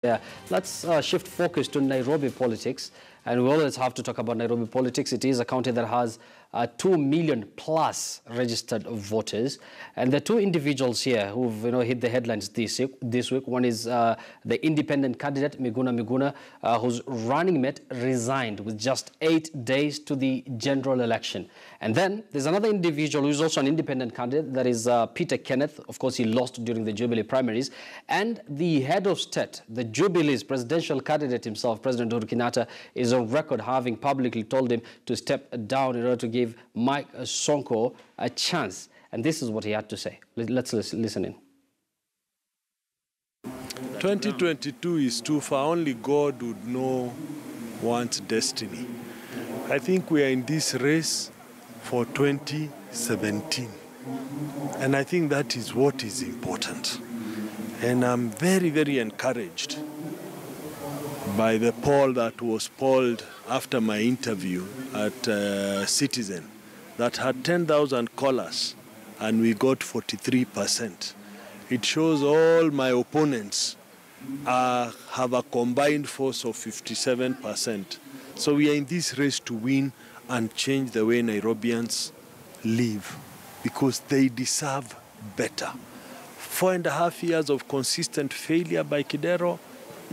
Yeah, let's shift focus to Nairobi politics, and we always have to talk about Nairobi politics. It is a county that has 2 million plus registered voters, and the two individuals here who've hit the headlines this week. One is the independent candidate Miguna, whose running mate resigned with just 8 days to the general election. And then there's another individual who's also an independent candidate, that is Kenneth. Of course, he lost during the Jubilee primaries. And the head of state, the Jubilee's presidential candidate himself, President Uhuru Kenyatta, is on record having publicly told him to step down in order to give Mike Sonko a chance. And this is what he had to say. Let's listen in. 2022 is too far. Only God would know one's destiny. I think we are in this race for 2017. And I think that is what is important. And I'm very, very encouraged by the poll that was polled after my interview at Citizen that had 10,000 callers and we got 43%. It shows all my opponents have a combined force of 57%. So we are in this race to win and change the way Nairobians live because they deserve better. 4.5 years of consistent failure by Kidero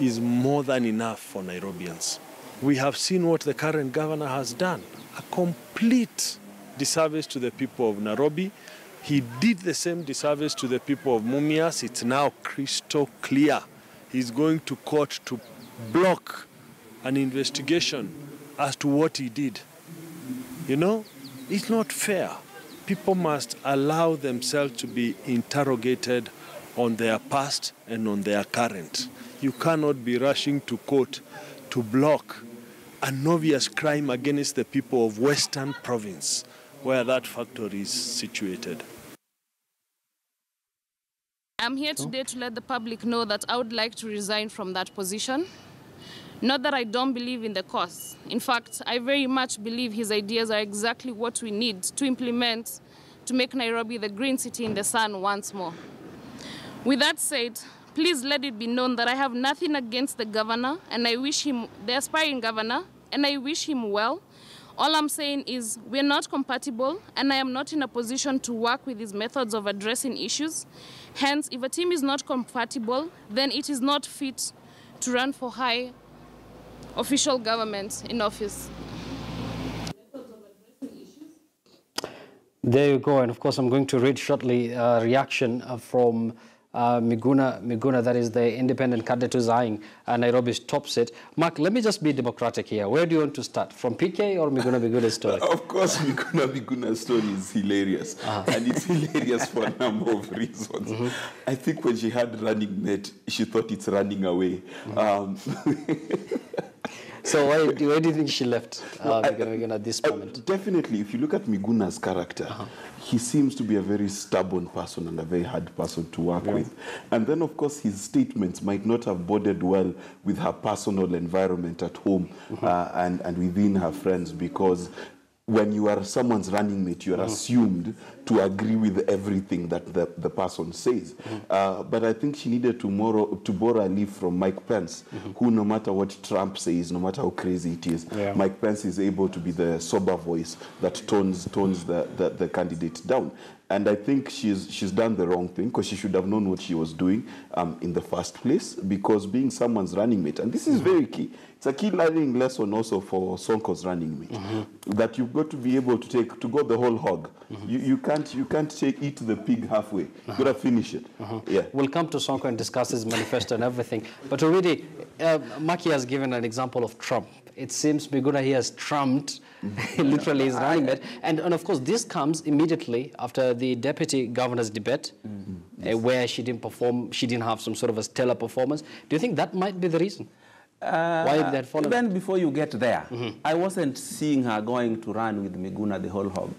is more than enough for Nairobians. We have seen what the current governor has done, a complete disservice to the people of Nairobi. He did the same disservice to the people of Mumias. It's now crystal clear. He's going to court to block an investigation as to what he did. You know, it's not fair. People must allow themselves to be interrogated on their past and on their current. You cannot be rushing to court to block an obvious crime against the people of Western Province, where that factory is situated. I'm here today to let the public know that I would like to resign from that position. Not that I don't believe in the cause. In fact, I very much believe his ideas are exactly what we need to implement to make Nairobi the green city in the sun once more. With that said, please let it be known that I have nothing against the governor, and I wish him, the aspiring governor, and I wish him well. All I'm saying is we're not compatible, and I am not in a position to work with his methods of addressing issues. Hence, if a team is not compatible, then it is not fit to run for high official government in office. There you go. And of course, I'm going to read shortly a reaction from Miguna, that is the independent candidate who's eyeing Nairobi's top seat. Mark, let me just be democratic here. Where do you want to start? From PK or Miguna's story? Of course, Miguna's story is hilarious. And it's hilarious for a number of reasons. I think when she had running mate, she thought it's running away. So why do you think she left Miguna at this moment? Definitely, if you look at Miguna's character, he seems to be a very stubborn person and a very hard person to work with. And then, of course, his statements might not have boded well with her personal environment at home and within her friends, because when you are someone's running mate, you are assumed to agree with everything that the person says. But I think she needed to borrow a leaf from Mike Pence, who, no matter what Trump says, no matter how crazy it is, Mike Pence is able to be the sober voice that tones the candidate down. And I think she's done the wrong thing, because she should have known what she was doing in the first place, because being someone's running mate, and this is very key, it's a key learning lesson also for Sonko's running mate, that you've got to be able to go the whole hog. You can't eat the pig halfway. You've got to finish it. We'll come to Sonko and discuss his manifesto and everything. But already, Maki has given an example of Trump. It seems Miguna here has trumped literally his running mate. And of course, this comes immediately after the deputy governor's debate, where she didn't perform, she didn't have some sort of a stellar performance. Do you think that might be the reason? Why did that follow? Even before you get there, I wasn't seeing her going to run with Miguna the whole hog.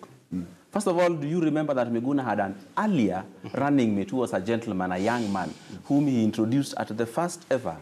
First of all, do you remember that Miguna had an earlier running mate who was a gentleman, a young man, whom he introduced at the first ever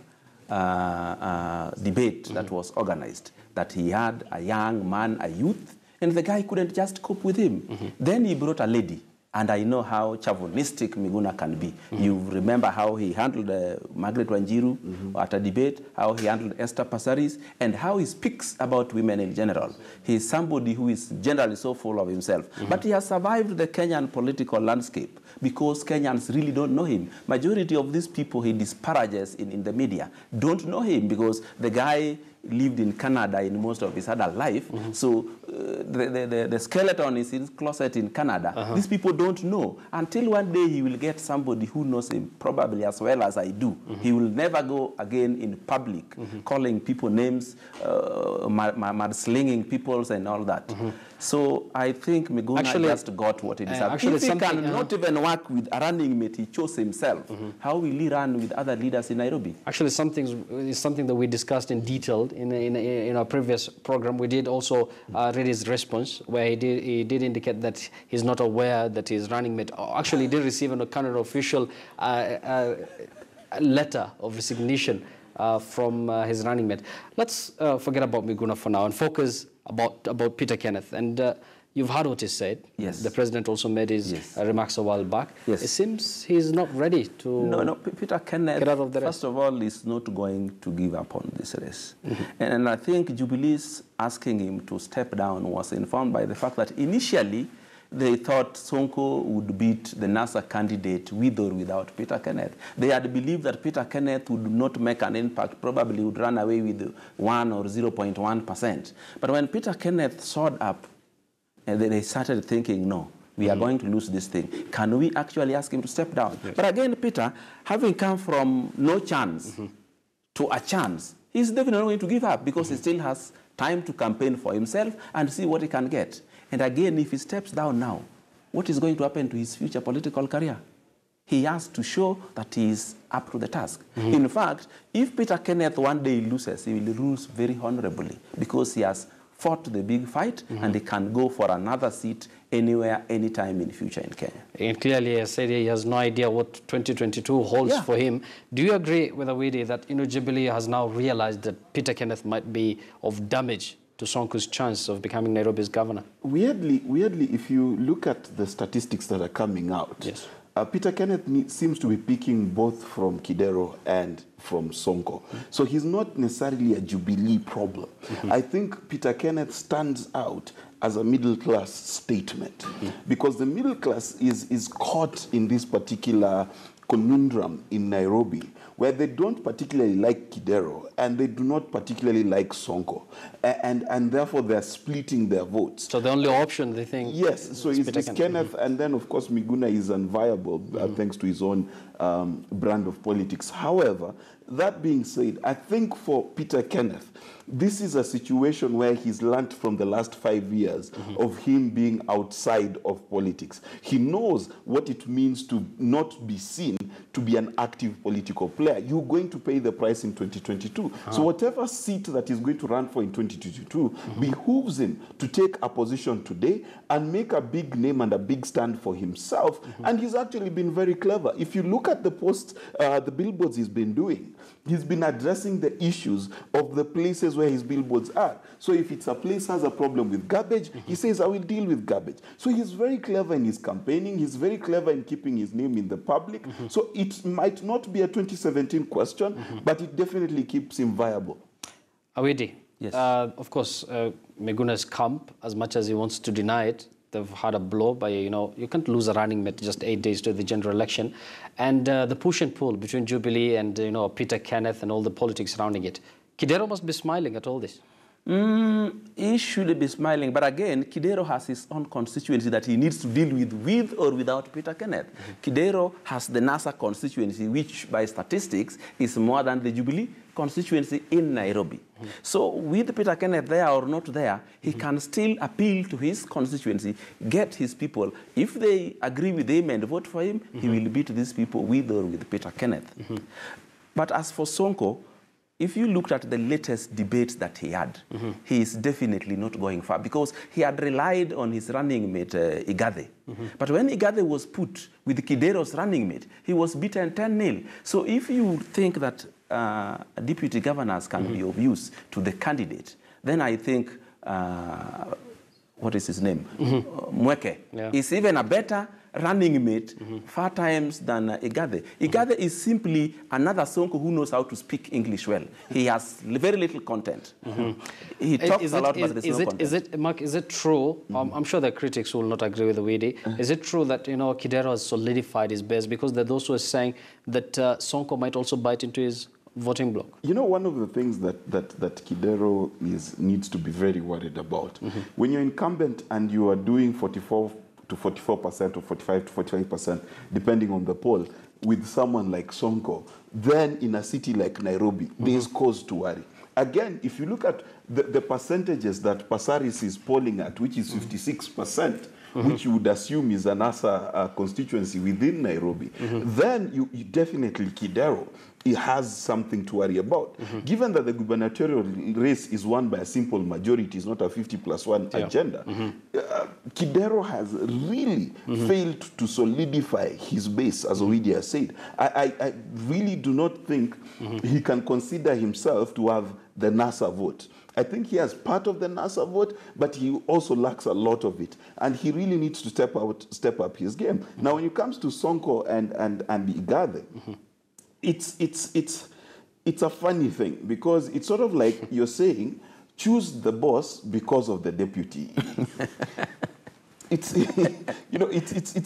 debate that was organized, that he had a young man, a youth, and the guy couldn't just cope with him. Then he brought a lady, And I know how chauvinistic Miguna can be. You remember how he handled Margaret Wanjiru at a debate, how he handled Esther Passaris, and how he speaks about women in general. He is somebody who is generally so full of himself. But he has survived the Kenyan political landscape because Kenyans really don't know him. Majority of these people he disparages in the media don't know him because the guy lived in Canada in most of his adult life. So the skeleton is in his closet in Canada. These people don't know. Until one day he will get somebody who knows him probably as well as I do. He will never go again in public calling people names, mudslinging peoples and all that. So I think Miguna just got what he deserves. If he can not even work with a running mate, he chose himself. How will he run with other leaders in Nairobi? Actually, something that we discussed in detail in our previous program. We did also read his response, where he did indicate that he's not aware that his running mate actually did receive a kind of official letter of resignation from his running mate. Let's forget about Miguna for now and focus about Peter Kenneth. And you've heard what he said. Yes. The president also made his remarks a while back. Yes. It seems he's not ready to No, Peter Kenneth, get out of the race. first of all, is not going to give up on this race. And I think Jubilee's asking him to step down was informed by the fact that initially they thought Sonko would beat the NASA candidate with or without Peter Kenneth. They had believed that Peter Kenneth would not make an impact, probably would run away with 1 or 0.1%. But when Peter Kenneth soared up, and they started thinking, no, we are going to lose this thing. Can we actually ask him to step down? Yes. But again, Peter, having come from no chance to a chance, he's definitely not going to give up because he still has time to campaign for himself and see what he can get. And again, if he steps down now, what is going to happen to his future political career? He has to show that he is up to the task. In fact, if Peter Kenneth one day loses, he will lose very honorably because he has fought the big fight and he can go for another seat anywhere, anytime in future in Kenya. And clearly, I said he has no idea what 2022 holds for him. Do you agree with Awidi that Jubilee has now realized that Peter Kenneth might be of damage to Sonko's chance of becoming Nairobi's governor? Weirdly, if you look at the statistics that are coming out, Peter Kenneth seems to be picking both from Kidero and from Sonko. So he's not necessarily a Jubilee problem. I think Peter Kenneth stands out as a middle-class statement because the middle class is caught in this particular conundrum in Nairobi where they don't particularly like Kidero and they do not particularly like Sonko. And therefore they're splitting their votes. So the only option they think... Yes, so it's Kenneth, and then of course Miguna is unviable thanks to his own brand of politics. However, that being said, I think for Peter Kenneth, this is a situation where he's learnt from the last 5 years of him being outside of politics. He knows what it means to not be seen to be an active political player. You're going to pay the price in 2022. So whatever seat that he's going to run for in 2022 behooves him to take a position today and make a big name and a big stand for himself. And he's actually been very clever. If you look at the posts, the billboards he's been doing, he's been addressing the issues of the places where his billboards are. So if it's a place has a problem with garbage, he says, I will deal with garbage. So he's very clever in his campaigning. He's very clever in keeping his name in the public. So it might not be a 2017 question, but it definitely keeps him viable. Awidi, yes. Of course, Miguna's camp, as much as he wants to deny it, they've had a blow by, you can't lose a running mate just 8 days to the general election. And the push and pull between Jubilee and, Peter Kenneth and all the politics surrounding it. Kidero must be smiling at all this. He should be smiling. But again, Kidero has his own constituency that he needs to deal with or without Peter Kenneth. Kidero has the NASA constituency, which by statistics is more than the Jubilee constituency in Nairobi. So with Peter Kenneth there or not there, he can still appeal to his constituency, get his people. If they agree with him and vote for him, he will beat these people with or with Peter Kenneth. But as for Sonko, if you looked at the latest debates that he had, he is definitely not going far because he had relied on his running mate, Igathe. But when Igathe was put with Kidero's running mate, he was beaten 10-0. So if you think that deputy governors can be of use to the candidate, then I think, what is his name? Mweke is even a better running mate far times than Igathe. Igathe is simply another Sonko who knows how to speak English well. He has very little content. He talks a lot, but there's no content. Mark, is it true? I'm sure the critics will not agree with the Widi. Is it true that, you know, Kidero has solidified his base? Because there are those who are saying that Sonko might also bite into his voting bloc. You know, one of the things that Kidero needs to be very worried about, when you're incumbent and you are doing 44 to 44% or 45 to 45%, depending on the poll, with someone like Sonko, then in a city like Nairobi, there's cause to worry. Again, if you look at the percentages that Pasaris is polling at, which is 56%, which you would assume is an NASA constituency within Nairobi, then you definitely, Kidero, it has something to worry about. Given that the gubernatorial race is won by a simple majority, it's not a 50+1 agenda, Kidero has really failed to solidify his base, as Owidia said. I really do not think he can consider himself to have the NASA vote. I think he has part of the NASA vote, but he also lacks a lot of it. And he really needs to step up his game. Now, when it comes to Sonko and Igathe, it's a funny thing, because it's sort of like you're saying, choose the boss because of the deputy. It's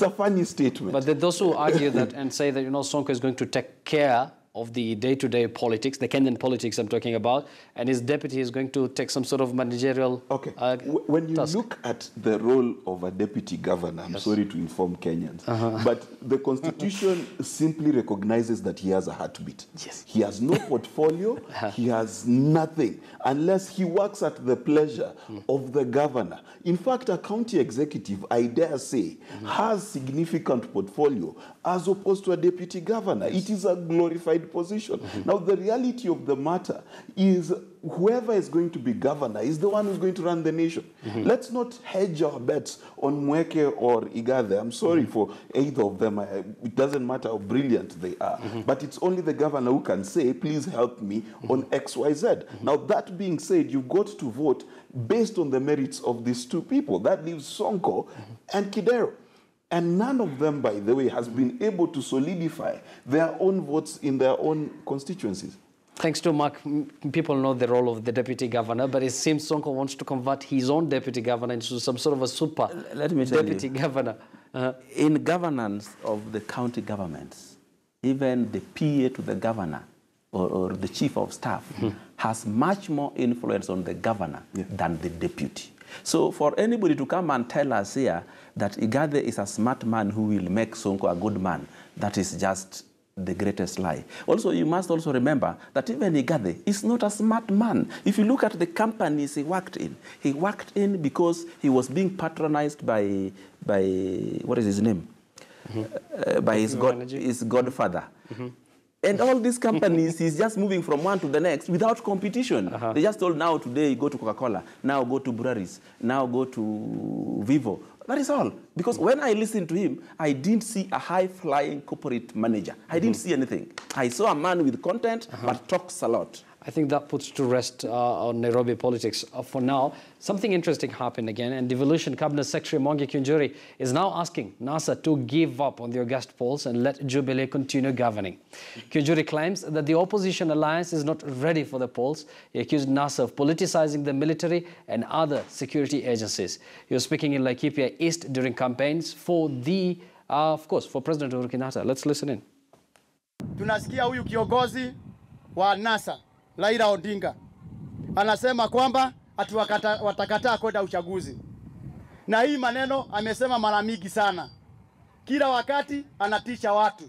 a funny statement. But there are those who argue that and say that, you know, Sonko is going to take care of the day-to-day politics, the Kenyan politics I'm talking about, and his deputy is going to take some sort of managerial when you look at the role of a deputy governor, I'm sorry to inform Kenyans, but the Constitution simply recognizes that he has a heartbeat. He has no portfolio, he has nothing, unless he works at the pleasure of the governor. In fact, a county executive, I dare say, has significant portfolio as opposed to a deputy governor. It is a glorified position. Now, the reality of the matter is whoever is going to be governor is the one who's going to run the nation. Let's not hedge our bets on Mweke or Igathe. I'm sorry for either of them. It doesn't matter how brilliant they are. But it's only the governor who can say, please help me on X, Y, Z. Now, that being said, you've got to vote based on the merits of these two people. That leaves Sonko and Kidero. And none of them, by the way, has been able to solidify their own votes in their own constituencies. Thanks to Mark, people know the role of the deputy governor, but it seems Sonko wants to convert his own deputy governor into some sort of a super deputy governor. In governance of the county governments, even the PA to the governor or the chief of staff has much more influence on the governor than the deputy. So for anybody to come and tell us here that Igathe is a smart man who will make Sonko a good man, that is just the greatest lie. Also, you must also remember that even Igathe is not a smart man. If you look at the companies he worked in because he was being patronized by what is his name? By his godfather. And all these companies, he's just moving from one to the next without competition. They just told, now today go to Coca-Cola, now go to Breweries, now go to Vivo. That is all. Because when I listened to him, I didn't see a high-flying corporate manager. I didn't see anything. I saw a man with content, but talks a lot. I think that puts to rest on Nairobi politics for now. Something interesting happened again, and Devolution Cabinet Secretary Mwangi Kiunjuri is now asking NASA to give up on the August polls and let Jubilee continue governing. Kiunjuri claims that the opposition alliance is not ready for the polls. He accused NASA of politicizing the military and other security agencies. He was speaking in Laikipia East during campaigns for of course, for President Uhuru Kenyatta. Let's listen in. Tunasikia huyu kiongozi wa NASA Raila Odinga anasema kwamba watakataa kwenda uchaguzi. Na hii maneno amesema mara mingi sana. Kila wakati anatisha watu.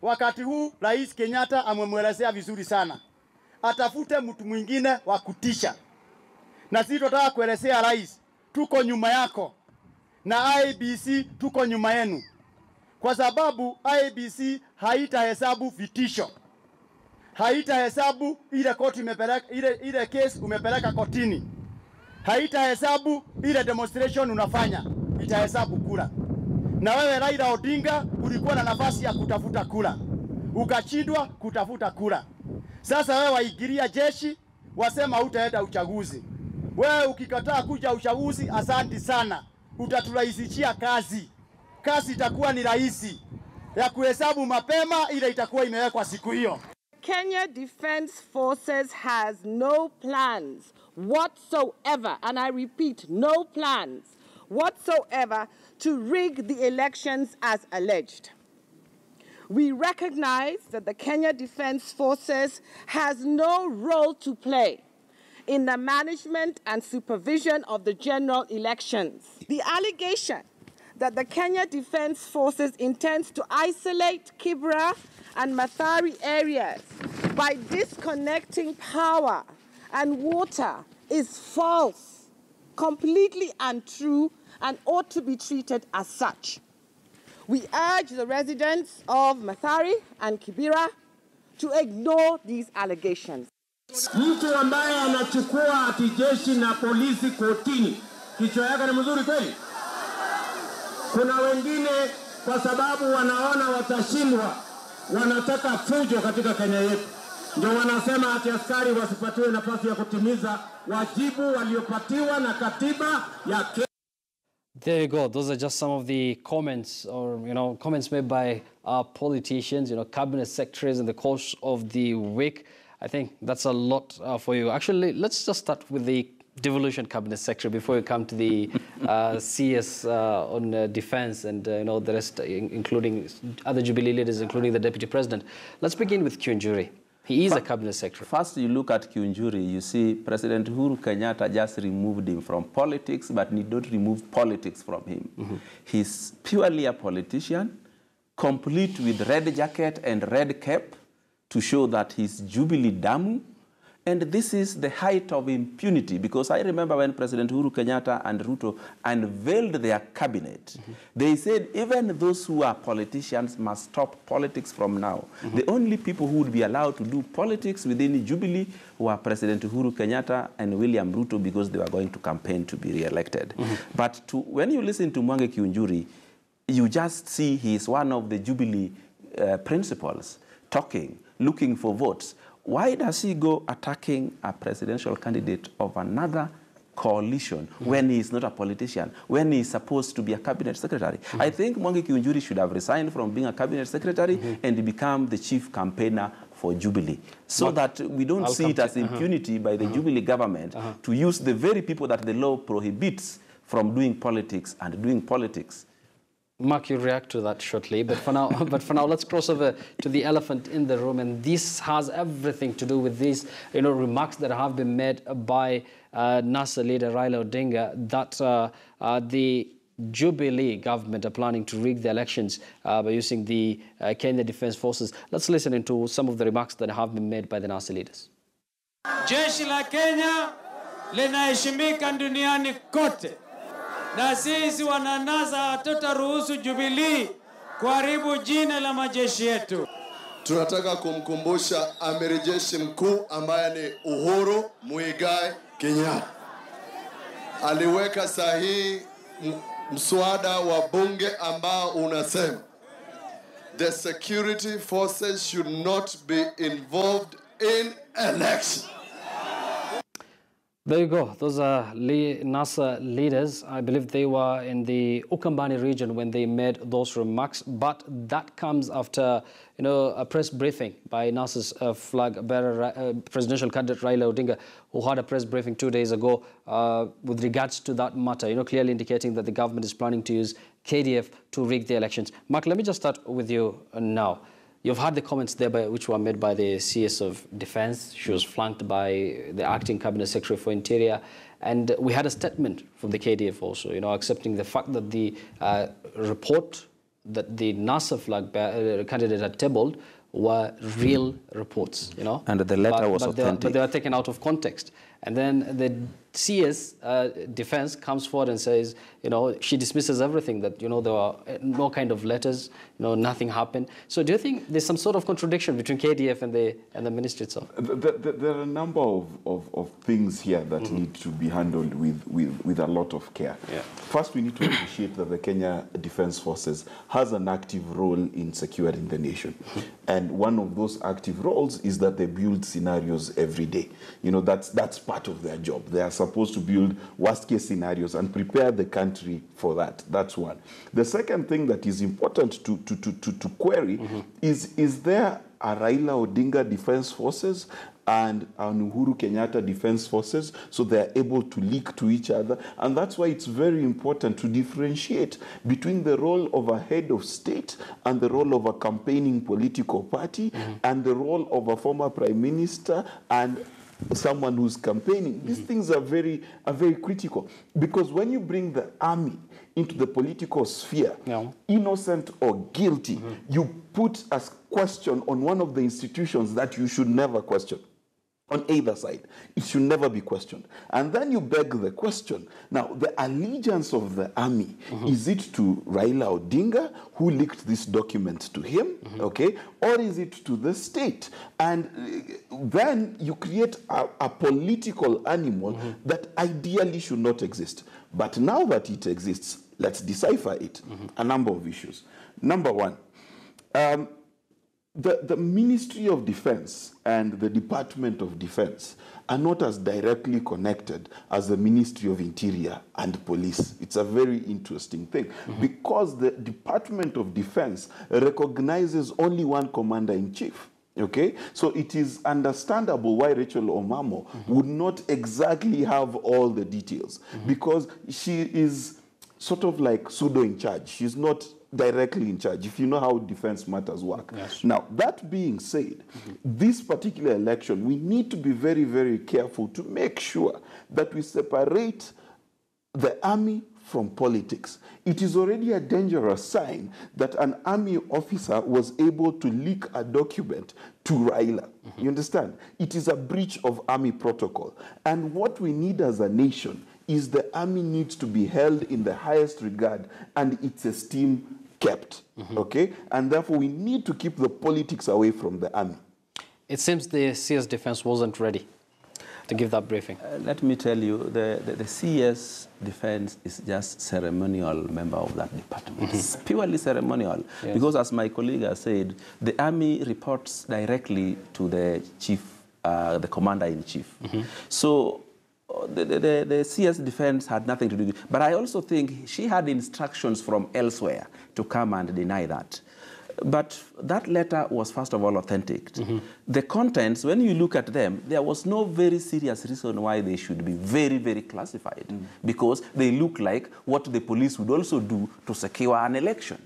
Wakati huu Rais Kenyatta amemwelezea vizuri sana. Atafute mtu mwingine wa kutisha. Na sisi tunataka kuelezea rais, tuko nyuma yako. Na IEBC tuko nyuma yenu. Kwa sababu IEBC haitahesabu vitisho. Haitahesabu ile koti imepeleka ile case umepeleka kotini. Haitahesabu ile demonstration unafanya. Itahesabu kura. Na wewe Raila Odinga ulikuwa na nafasi ya kutafuta kura. Ukashindwa kutafuta kura. Sasa wewe waigiria jeshi wasema hutaenda uchaguzi. Wewe ukikataa kuja uchaguzi, asante sana. Utaturahisishia kazi. Kazi itakuwa ni rahisi ya kuhesabu mapema, ile itakuwa imewekwa siku hiyo. Kenya Defence Forces has no plans whatsoever, and I repeat, no plans whatsoever to rig the elections as alleged. We recognize that the Kenya Defence Forces has no role to play in the management and supervision of the general elections. The allegation that the Kenya Defence Forces intends to isolate Kibra and Mathari areas by disconnecting power and water is false, completely untrue, and ought to be treated as such. We urge the residents of Mathari and Kibera to ignore these allegations. Mtu ambaye anachukua ati jeshi na polisi kotini, kichwa yake ni mzuri kweli? Kuna wengine kwa sababu wanaona watashindwa, wanataka fujo katika Kenya yetu. Ndio wanasema ati askari wasipatiwe nafasi ya kutimiza wajibu waliopatiwa na katiba ya Kenya. There you go. Those are just some of the comments, or comments made by our politicians, cabinet secretaries in the course of the week. I think that's a lot for you. Actually, let's just start with the devolution cabinet secretary before we come to the CS on defense and the rest, including other Jubilee leaders, including the deputy president. Let's begin with Kiunjuri. He is a cabinet secretary. First, you look at Kiunjuri, you see President Uhuru Kenyatta just removed him from politics, but he don't remove politics from him. Mm-hmm. He's purely a politician, complete with red jacket and red cap to show that he's Jubilee Damu. And this is the height of impunity, because I remember when President Uhuru Kenyatta and Ruto unveiled their cabinet, they said even those who are politicians must stop politics from now. The only people who would be allowed to do politics within Jubilee were President Uhuru Kenyatta and William Ruto, because they were going to campaign to be re-elected. But when you listen to Mwangi Kiunjuri, you just see he's one of the Jubilee principals talking, looking for votes. Why does he go attacking a presidential candidate of another coalition when he is not a politician, when he is supposed to be a cabinet secretary? I think Mwangi Kiunjuri should have resigned from being a cabinet secretary and become the chief campaigner for Jubilee, so that we don't see it as impunity by the Jubilee government to use the very people that the law prohibits from doing politics and doing politics. Mark, you react to that shortly, but for now, let's cross over to the elephant in the room, and this has everything to do with these, remarks that have been made by NASA leader Raila Odinga that the Jubilee government are planning to rig the elections by using the Kenya Defence Forces. Let's listen into some of the remarks that have been made by the NASA leaders. Jeshi la Kenya linaheshimika duniani kote. Na sisi wananasa hatutaruhusu Jubilee kuharibu jina la majeshi yetu. Tunataka kumkumbusha amiri jeshi mkuu ambaye ni Uhuru Muigai Kenyatta. Aliweka sahihi mswada wa bunge ambao unasema the security forces should not be involved in election. There you go. Those are NASA leaders. I believe they were in the Ukambani region when they made those remarks. But that comes after, a press briefing by NASA's flag bearer, presidential candidate Raila Odinga, who had a press briefing 2 days ago with regards to that matter, clearly indicating that the government is planning to use KDF to rig the elections. Mark, let me just start with you now. You've had the comments there which were made by the CS of Defense. She was flanked by the acting cabinet secretary for Interior. And we had a statement from the KDF also, accepting the fact that the report that the NASA flag candidate had tabled were real reports, And the letter was authentic. But they were taken out of context. And then the CS Defense comes forward and says, she dismisses everything, that, there were no kind of letters, nothing happened. So do you think there's some sort of contradiction between KDF and the ministry itself? There are a number of things here that need to be handled with a lot of care. Yeah. First, we need to appreciate that the Kenya Defence Forces has an active role in securing the nation. And And one of those active roles is that they build scenarios every day. You know, that's part of their job. They are supposed to build worst-case scenarios and prepare the country for that. That's one. The second thing that is important to query is there a Raila Odinga Defense Forces and an Uhuru Kenyatta Defense Forces, so they are able to link to each other. And that's why it's very important to differentiate between the role of a head of state and the role of a campaigning political party and the role of a former prime minister and someone who's campaigning. These things are very critical, because when you bring the army into the political sphere, innocent or guilty, you put a question on one of the institutions that you should never question. On either side, it should never be questioned. And then you beg the question, now the allegiance of the army, is it to Raila Odinga, who leaked this document to him, okay, or is it to the state? And then you create a political animal that ideally should not exist. But now that it exists, let's decipher it. A number of issues. Number one, the Ministry of Defense and the Department of Defense are not as directly connected as the Ministry of Interior and Police. It's a very interesting thing, because the Department of Defense recognizes only one commander-in-chief. Okay, so it is understandable why Rachel Omamo would not exactly have all the details, because she is sort of like pseudo in charge. She's not directly in charge, if you know how defense matters work. Yes. Now, that being said, this particular election, we need to be very, very careful to make sure that we separate the army from politics. It is already a dangerous sign that an army officer was able to leak a document to Raila. You understand? It is a breach of army protocol. And what we need as a nation is the army needs to be held in the highest regard and its esteem kept, okay? And therefore, we need to keep the politics away from the army. It seems the CS Defense wasn't ready to give that briefing. Let me tell you, the CS Defense is just ceremonial member of that department. It's purely ceremonial. Yes. Because as my colleague has said, the army reports directly to the chief, the commander-in-chief. So the CS Defense had nothing to do with it. But I also think she had instructions from elsewhere to come and deny that. But that letter was, first of all, authentic. The contents, when you look at them, there was no very serious reason why they should be very, very classified, because they look like what the police would also do to secure an election.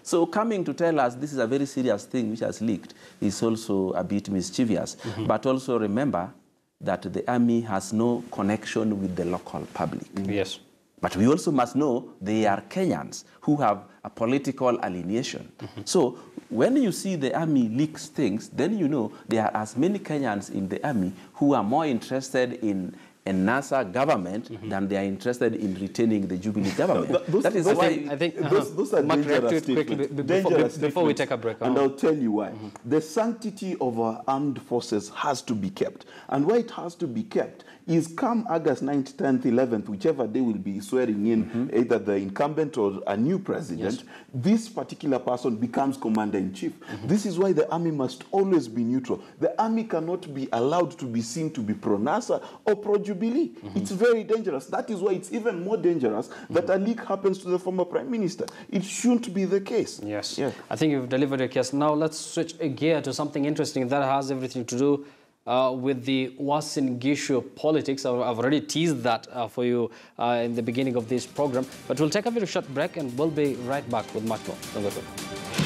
So coming to tell us this is a very serious thing which has leaked is also a bit mischievous. But also remember that the army has no connection with the local public. Yes. But we also must know they are Kenyans who have a political alienation. So when you see the army leaks things, then you know there are as many Kenyans in the army who are more interested in a NASA government than they are interested in retaining the Jubilee government. That is why I think those are dangerous statements. Before we take a break. And I'll tell you why. The sanctity of our armed forces has to be kept. And why it has to be kept is come August 9th, 10th, 11th, whichever day will be swearing in either the incumbent or a new president, this particular person becomes commander-in-chief. This is why the army must always be neutral. The army cannot be allowed to be seen to be pro-NASA or pro-Jubilee. It's very dangerous. That is why it's even more dangerous that a leak happens to the former prime minister. It shouldn't be the case. Yes. I think you've delivered your case. Now let's switch a gear to something interesting that has everything to do with the Uasin Gishu politics. I've already teased that for you in the beginning of this program. But we'll take a very short break and we'll be right back with much more. Don't go away.